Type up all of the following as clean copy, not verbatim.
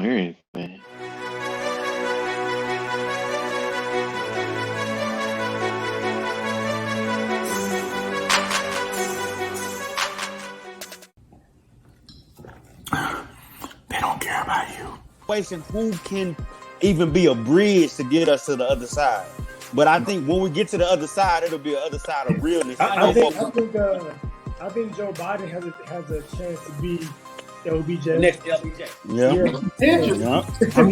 hear anything. They don't care about you. Who can even be a bridge to get us to the other side? But I think when we get to the other side, it'll be the other side of realness. I think Joe Biden has a chance to be LBJ. Next LBJ.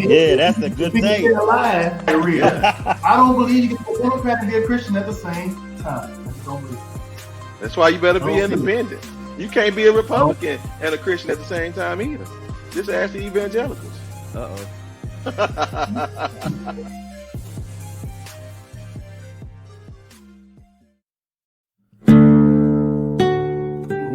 Yeah, that's a good thing. I don't believe you can be a Democrat and be a Christian at the same time. I just don't believe it. That's why you better be independent. You can't be a Republican and a Christian at the same time either. Just ask the evangelicals.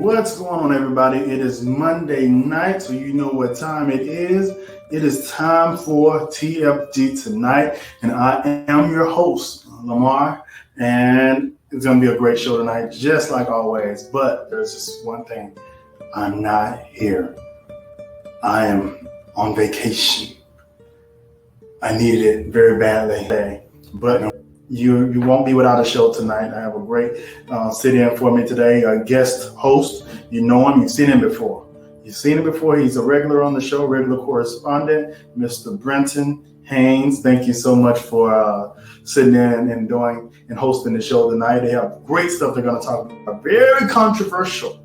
What's going on, everybody? It is Monday night, so you know what time it is. It is time for TFG Tonight, and I am your host, Lamar, and it's going to be a great show tonight, just like always, but there's just one thing. I'm not here. I am on vacation. I needed it very badly today, but you won't be without a show tonight. I have a great sit-in for me today, a guest host. You know him. You've seen him before. He's a regular on the show, regular correspondent, Mr. Brenton Haynes. Thank you so much for sitting in and doing and hosting the show tonight. They have great stuff they're going to talk about. Very controversial.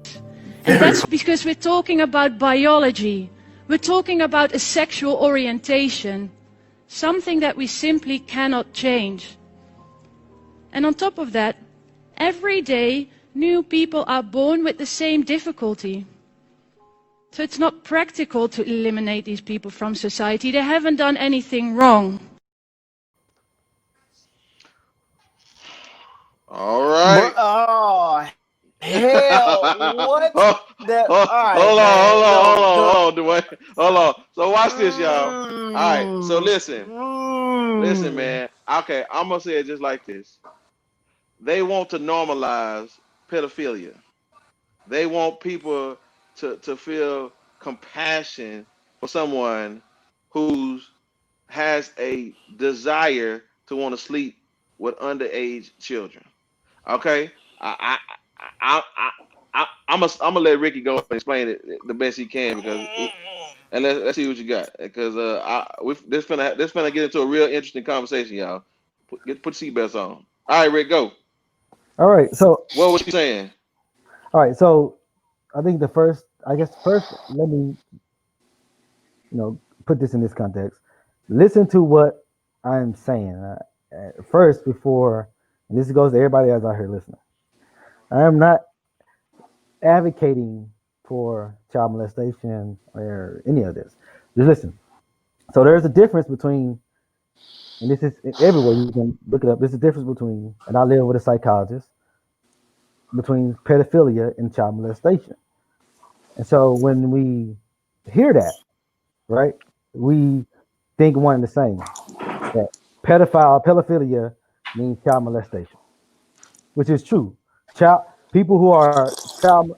And that's because we're talking about biology. We're talking about a sexual orientation, something that we simply cannot change. And on top of that, every day new people are born with the same difficulty. So it's not practical to eliminate these people from society. They haven't done anything wrong. All right. Oh, hell. What? Hold on, Dwayne. Hold on. So watch this, y'all. All right. So listen, man. Okay, I'm going to say it just like this. They want to normalize pedophilia. They want people to feel compassion for someone who has a desire to want to sleep with underage children. Okay, I'm gonna let Ricky go and explain it the best he can and let's see what you got, because this finna get into a real interesting conversation, y'all. Put seatbelts on. All right, Rick, go. All right, so what was you saying? All right, so I think first, let me, put this in this context. Listen to what I'm saying first before, and this goes to everybody else out here listening. I am not advocating for child molestation or any of this. Just listen. So there's a difference between, and this is everywhere, you can look it up. There's a difference between, and I live with a psychologist, between pedophilia and child molestation. And so when we hear that, right, we think one and the same. That pedophilia means child molestation, which is true. People who are child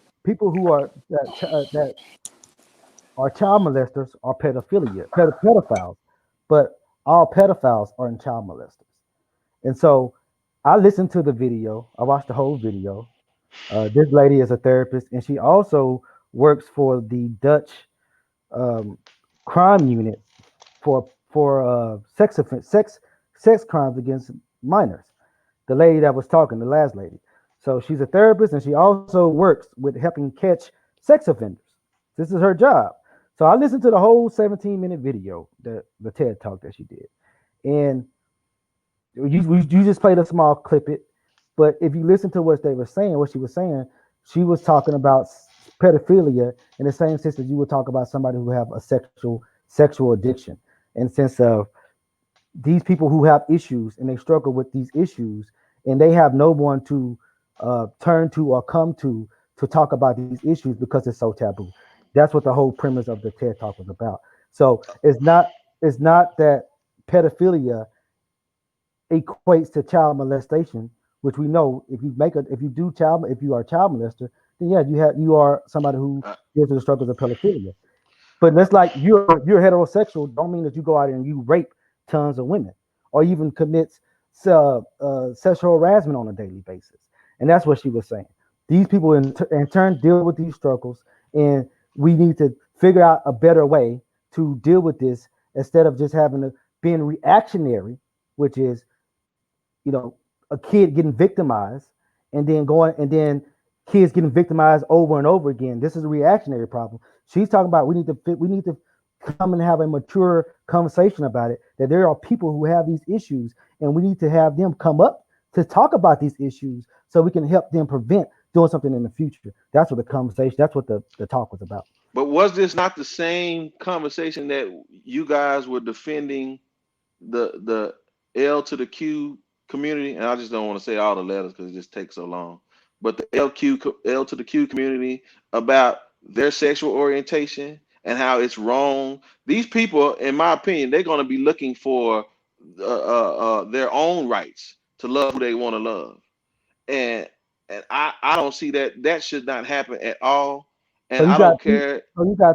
molesters are pedophiles, but all pedophiles are in child molesters. And so I listened to the video. I watched the whole video. This lady is a therapist, and she also works for the Dutch crime unit for sex crimes against minors. The lady that was talking, the last lady. So she's a therapist, and she also works with helping catch sex offenders. This is her job. So I listened to the whole 17-minute video, the TED Talk that she did. And you just played a small clip it. But if you listen to what she was saying, she was talking about pedophilia in the same sense that you would talk about somebody who have a sexual addiction. And since these people who have issues and they struggle with these issues and they have no one to turn to or come to talk about these issues because it's so taboo. That's what the whole premise of the TED Talk was about. So it's not that pedophilia equates to child molestation, which we know if you are a child molester, then yeah, you are somebody who deals with the struggles of pedophilia. But that's like you're heterosexual. Don't mean that you go out and you rape tons of women or even commit sexual harassment on a daily basis. And that's what she was saying. These people in turn deal with these struggles, and we need to figure out a better way to deal with this instead of just being reactionary, which is, you know, a kid getting victimized and then kids getting victimized over and over again. This is a reactionary problem. She's talking about we need to come and have a mature conversation about it, that there are people who have these issues and we need to have them come up to talk about these issues so we can help them prevent doing something in the future. That's what the conversation, that's what the talk was about. But was this not the same conversation that you guys were defending the L to the Q community? And I just don't want to say all the letters because it just takes so long. But the L to the Q community about their sexual orientation and how it's wrong. These people, in my opinion, they're going to be looking for their own rights to love who they want to love, and I don't see that should not happen at all. So And you I got don't care.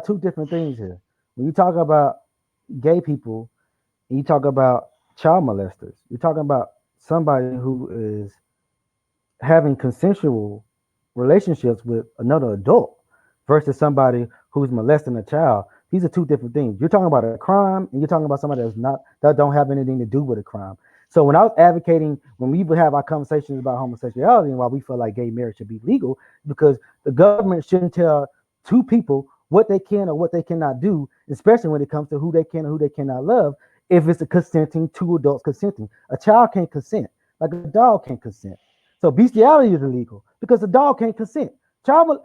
two different things here. When you talk about gay people and you talk about child molesters, you're talking about somebody who is having consensual relationships with another adult versus somebody who's molesting a child. These are two different things. You're talking about a crime and you're talking about somebody that don't have anything to do with a crime. So when I was advocating, when we would have our conversations about homosexuality and why we feel like gay marriage should be legal, because the government shouldn't tell two people what they can or what they cannot do, especially when it comes to who they can or who they cannot love, if it's a consenting, two adults consenting. A child can't consent, like a dog can't consent. So bestiality is illegal because the dog can't consent. Child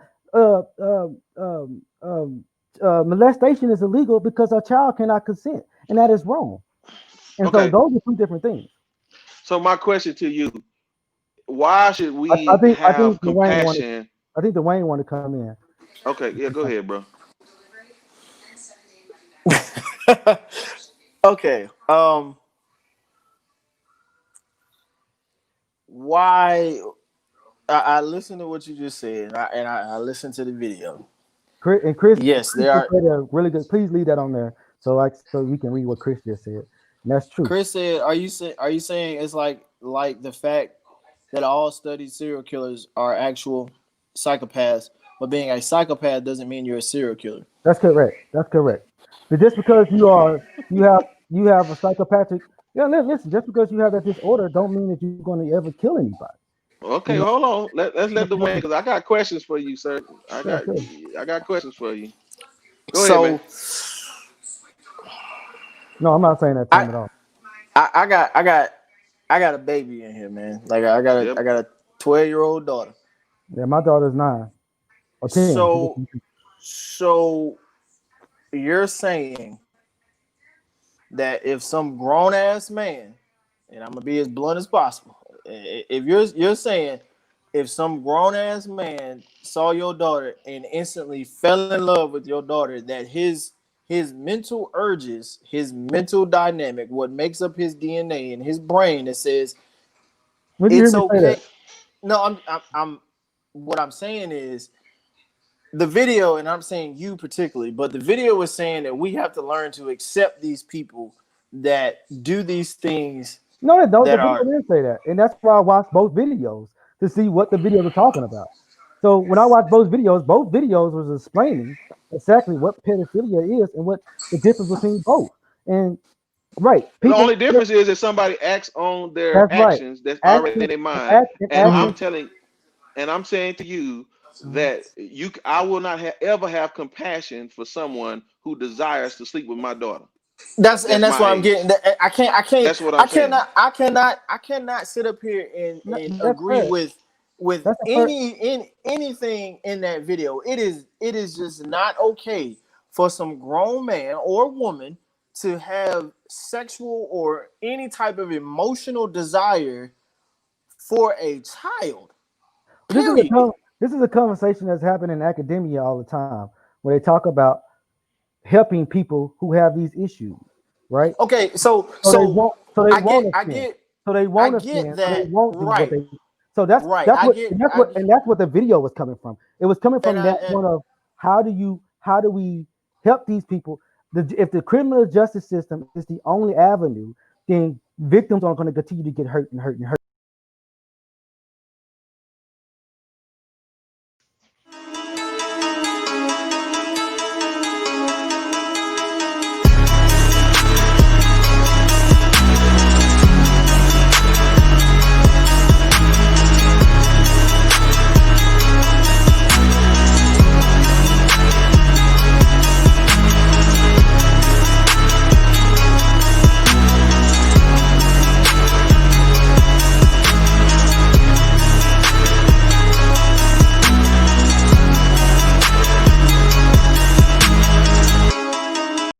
molestation is illegal because a child cannot consent, and that is wrong. And so Okay, those are two different things. so my question to you: why should I we think have Dwayne wanted. compassion? I think Dwayne wanted to come in. Okay, yeah, go ahead, bro. Okay. Why? I listened to what you just said, and I listened to the video. Chris Yes, they just are. said a really good. Please leave that on there so we can read what Chris just said. And that's true. Chris said, "Are you saying it's like the fact that all studied serial killers are actual psychopaths, but being a psychopath doesn't mean you're a serial killer?" That's correct. That's correct. But just because you have a psychopathic, yeah, listen, just because you have that disorder don't mean that you're going to ever kill anybody. You Okay, know? hold on. Let's let the win because I got questions for you, sir. I Yeah, got sure. I got questions for you. Go ahead, man. So No, I'm not saying that to I him at all. I got a baby in here, man. Like Yep. I got a 12-year-old daughter. Yeah, my daughter's 9 or 10. So so you're saying that if some grown ass man, and I'm gonna be as blunt as possible, if you're saying if some grown ass man saw your daughter and instantly fell in love with your daughter, that his mental urges, his mental dynamic, what makes up his DNA and his brain that says When did you hear it's me say that? okay. No, I'm what I'm saying is the video, and I'm saying you particularly, but the video was saying that we have to learn to accept these people that do these things No, they don't. The that video are didn't say that, and that's why I watched both videos to see what the videos are talking about. So when I watched both videos was explaining exactly what pedophilia is and what the difference between both. And right, The people. only difference is if somebody acts on their That's right. actions that's already in Action, their mind, and action. I'm saying to you that I will not ever have compassion for someone who desires to sleep with my daughter. That's that's my what I'm getting. age. That's what I'm saying. I cannot sit up here and That's agree fair. with That's a fair. anything in that video. It is just not okay for some grown man or woman to have sexual or any type of emotional desire for a child. This is Period. this is a conversation that's happening in academia all the time, where they talk about helping people who have these issues, right? Okay, So they want I a sin. So they I want a get sin. So they that, won't do what right. they. So that's Right. that's what and that's what the video was coming from. It was coming and from I that and point of how do we help these people. If the criminal justice system is the only avenue, then victims are going to continue to get hurt and hurt and hurt.